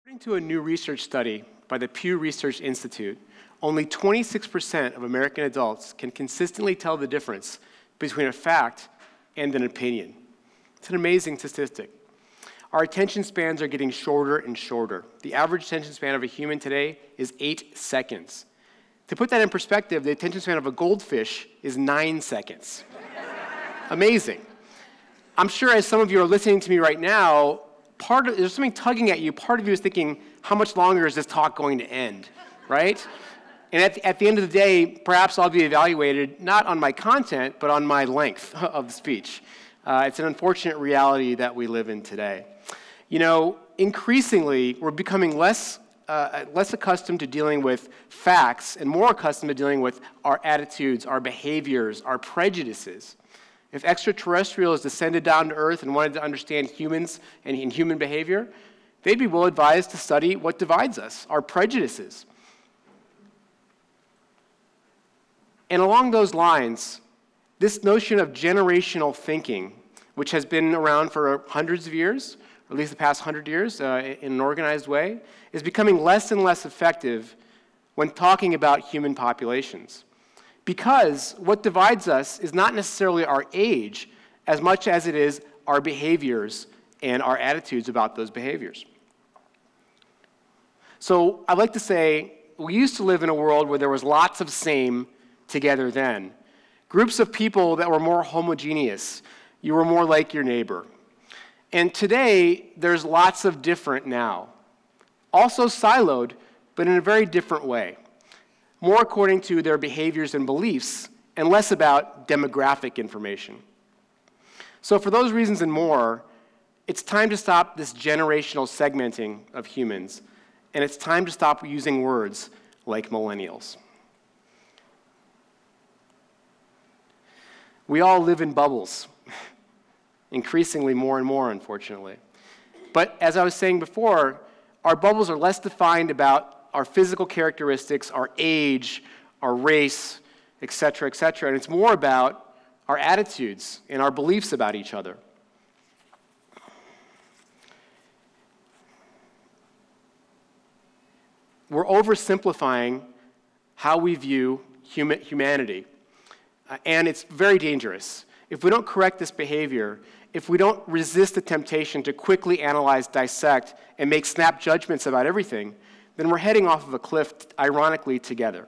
According to a new research study by the Pew Research Institute, only 26% of American adults can consistently tell the difference between a fact and an opinion. It's an amazing statistic. Our attention spans are getting shorter and shorter. The average attention span of a human today is 8 seconds. To put that in perspective, the attention span of a goldfish is 9 seconds. Amazing. I'm sure as some of you are listening to me right now, there's something tugging at you. Part of you is thinking, how much longer is this talk going to end, right? And at the end of the day, perhaps I'll be evaluated not on my content, but on my length of the speech. It's an unfortunate reality that we live in today. You know, increasingly, we're becoming less accustomed to dealing with facts and more accustomed to dealing with our attitudes, our behaviors, our prejudices. If extraterrestrials descended down to Earth and wanted to understand humans and human behavior, they'd be well advised to study what divides us, our prejudices. And along those lines, this notion of generational thinking, which has been around for hundreds of years, or at least the past 100 years in an organized way, is becoming less and less effective when talking about human populations. Because what divides us is not necessarily our age as much as it is our behaviors and our attitudes about those behaviors. So I'd like to say we used to live in a world where there was lots of same together then. Groups of people that were more homogeneous. You were more like your neighbor. And today, there's lots of different now. Also siloed, but in a very different way. More according to their behaviors and beliefs, and less about demographic information. So for those reasons and more, it's time to stop this generational segmenting of humans, and it's time to stop using words like millennials. We all live in bubbles, increasingly more and more, unfortunately. But as I was saying before, our bubbles are less defined about our physical characteristics, our age, our race, et cetera, and it's more about our attitudes and our beliefs about each other. We're oversimplifying how we view humanity, and it's very dangerous. If we don't correct this behavior, if we don't resist the temptation to quickly analyze, dissect, and make snap judgments about everything, then we're heading off of a cliff, ironically, together.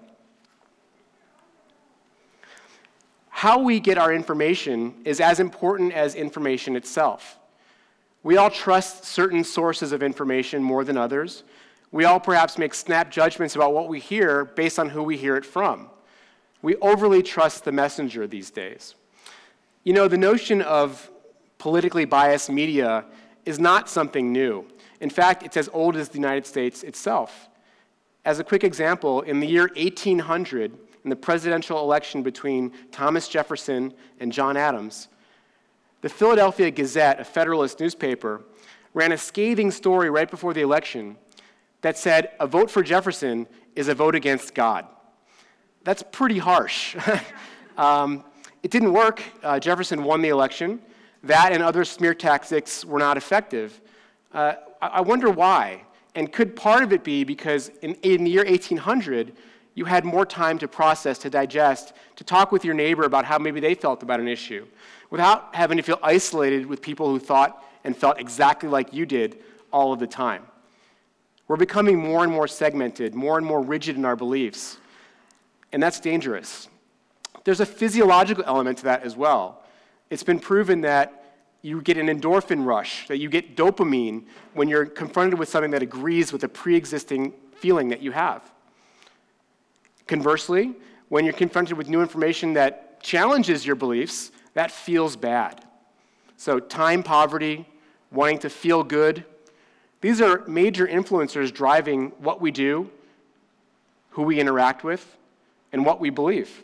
How we get our information is as important as information itself. We all trust certain sources of information more than others. We all perhaps make snap judgments about what we hear based on who we hear it from. We overly trust the messenger these days. You know, the notion of politically biased media is not something new. In fact, it's as old as the United States itself. As a quick example, in the year 1800, in the presidential election between Thomas Jefferson and John Adams, the Philadelphia Gazette, a Federalist newspaper, ran a scathing story right before the election that said, "A vote for Jefferson is a vote against God." That's pretty harsh. It didn't work. Jefferson won the election. That and other smear tactics were not effective. I wonder why. And could part of it be because in the year 1800, you had more time to process, to digest, to talk with your neighbor about how maybe they felt about an issue, without having to feel isolated with people who thought and felt exactly like you did all of the time. We're becoming more and more segmented, more and more rigid in our beliefs, and that's dangerous. There's a physiological element to that as well. It's been proven that you get an endorphin rush, that you get dopamine when you're confronted with something that agrees with a pre-existing feeling that you have. Conversely, when you're confronted with new information that challenges your beliefs, that feels bad. So time poverty, wanting to feel good, these are major influencers driving what we do, who we interact with, and what we believe.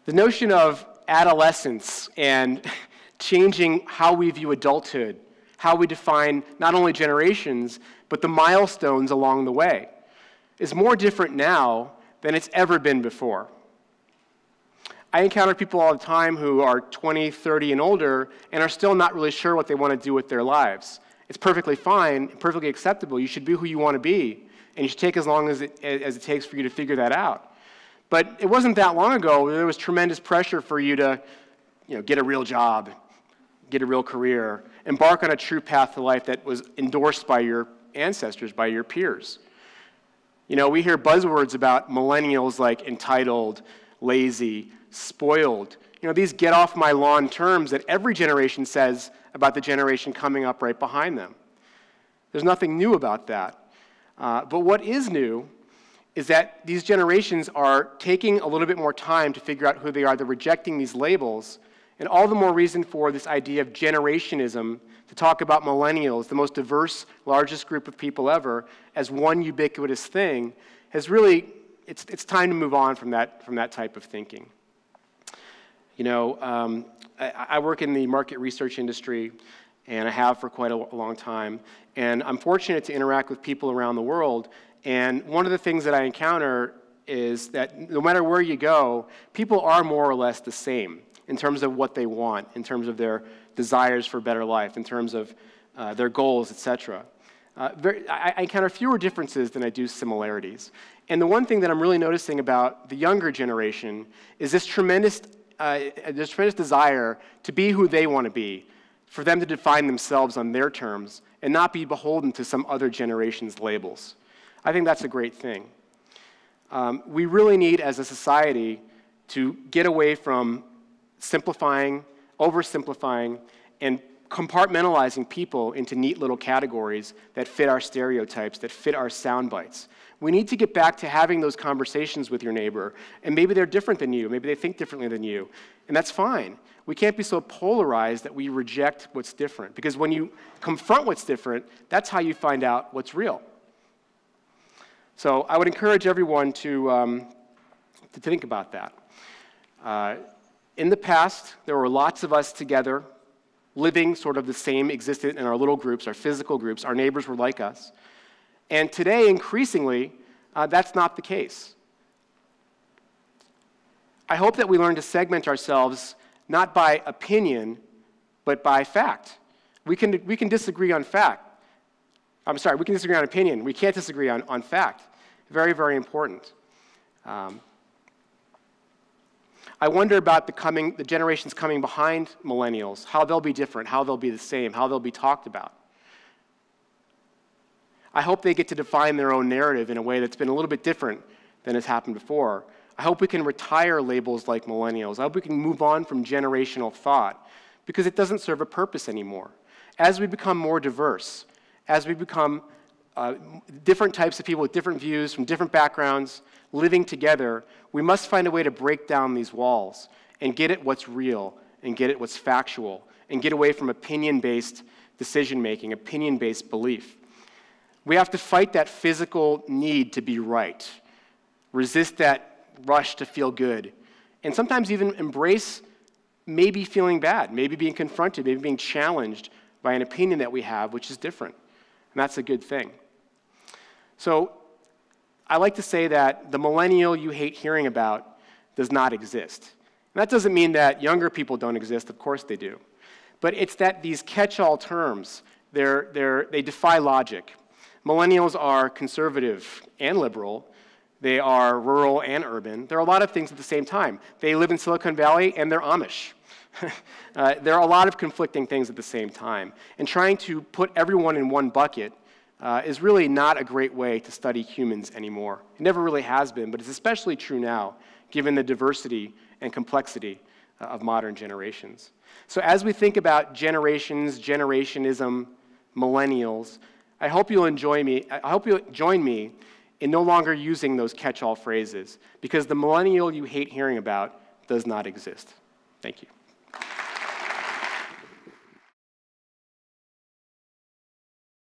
The notion of adolescence and changing how we view adulthood, how we define not only generations, but the milestones along the way, is more different now than it's ever been before. I encounter people all the time who are 20, 30, and older and are still not really sure what they want to do with their lives. It's perfectly fine, perfectly acceptable. You should be who you want to be, and you should take as long as it takes for you to figure that out. But it wasn't that long ago there was tremendous pressure for you to, get a real job, get a real career, embark on a true path to life that was endorsed by your ancestors, by your peers. We hear buzzwords about millennials like entitled, lazy, spoiled. These get off my lawn terms that every generation says about the generation coming up right behind them. There's nothing new about that. But what is new is that these generations are taking a little bit more time to figure out who they are. They're rejecting these labels, and all the more reason for this idea of generationism to talk about millennials, the most diverse, largest group of people ever, as one ubiquitous thing, has really, it's time to move on from that type of thinking. I work in the market research industry, and I have for quite a long time, and I'm fortunate to interact with people around the world, and one of the things that I encounter is that no matter where you go, people are more or less the same in terms of what they want, in terms of their desires for a better life, in terms of their goals, etc. I encounter fewer differences than I do similarities. And the one thing that I'm really noticing about the younger generation is this tremendous desire to be who they want to be, for them to define themselves on their terms and not be beholden to some other generation's labels. I think that's a great thing. We really need, as a society, to get away from simplifying, oversimplifying, and compartmentalizing people into neat little categories that fit our stereotypes, that fit our sound bites. We need to get back to having those conversations with your neighbor, and maybe they're different than you, maybe they think differently than you, and that's fine. We can't be so polarized that we reject what's different, because when you confront what's different, that's how you find out what's real. So I would encourage everyone to think about that. In the past, there were lots of us together, living sort of the same existence in our little groups, our physical groups. Our neighbors were like us. And today, increasingly, that's not the case. I hope that we learn to segment ourselves not by opinion, but by fact. We can disagree on fact. I'm sorry, we can disagree on opinion. We can't disagree on fact. Very, very important. I wonder about the generations coming behind millennials, how they'll be different, how they'll be the same, how they'll be talked about. I hope they get to define their own narrative in a way that's been a little bit different than has happened before. I hope we can retire labels like millennials. I hope we can move on from generational thought, because it doesn't serve a purpose anymore. As we become more diverse, as we become different types of people with different views from different backgrounds living together, we must find a way to break down these walls and get at what's real and get at what's factual and get away from opinion-based decision-making, opinion-based belief. We have to fight that physical need to be right, resist that rush to feel good, and sometimes even embrace maybe feeling bad, maybe being confronted, maybe being challenged by an opinion that we have which is different. And that's a good thing. So I like to say that the millennial you hate hearing about does not exist. And that doesn't mean that younger people don't exist. Of course they do. But it's that these catch-all terms, they defy logic. Millennials are conservative and liberal. They are rural and urban. There are a lot of things at the same time. They live in Silicon Valley and they're Amish. There are a lot of conflicting things at the same time. And trying to put everyone in one bucket is really not a great way to study humans anymore. It never really has been, but it's especially true now, given the diversity and complexity of modern generations. So as we think about generations, generationism, millennials, I hope you'll join me in no longer using those catch-all phrases, because the millennial you hate hearing about does not exist. Thank you.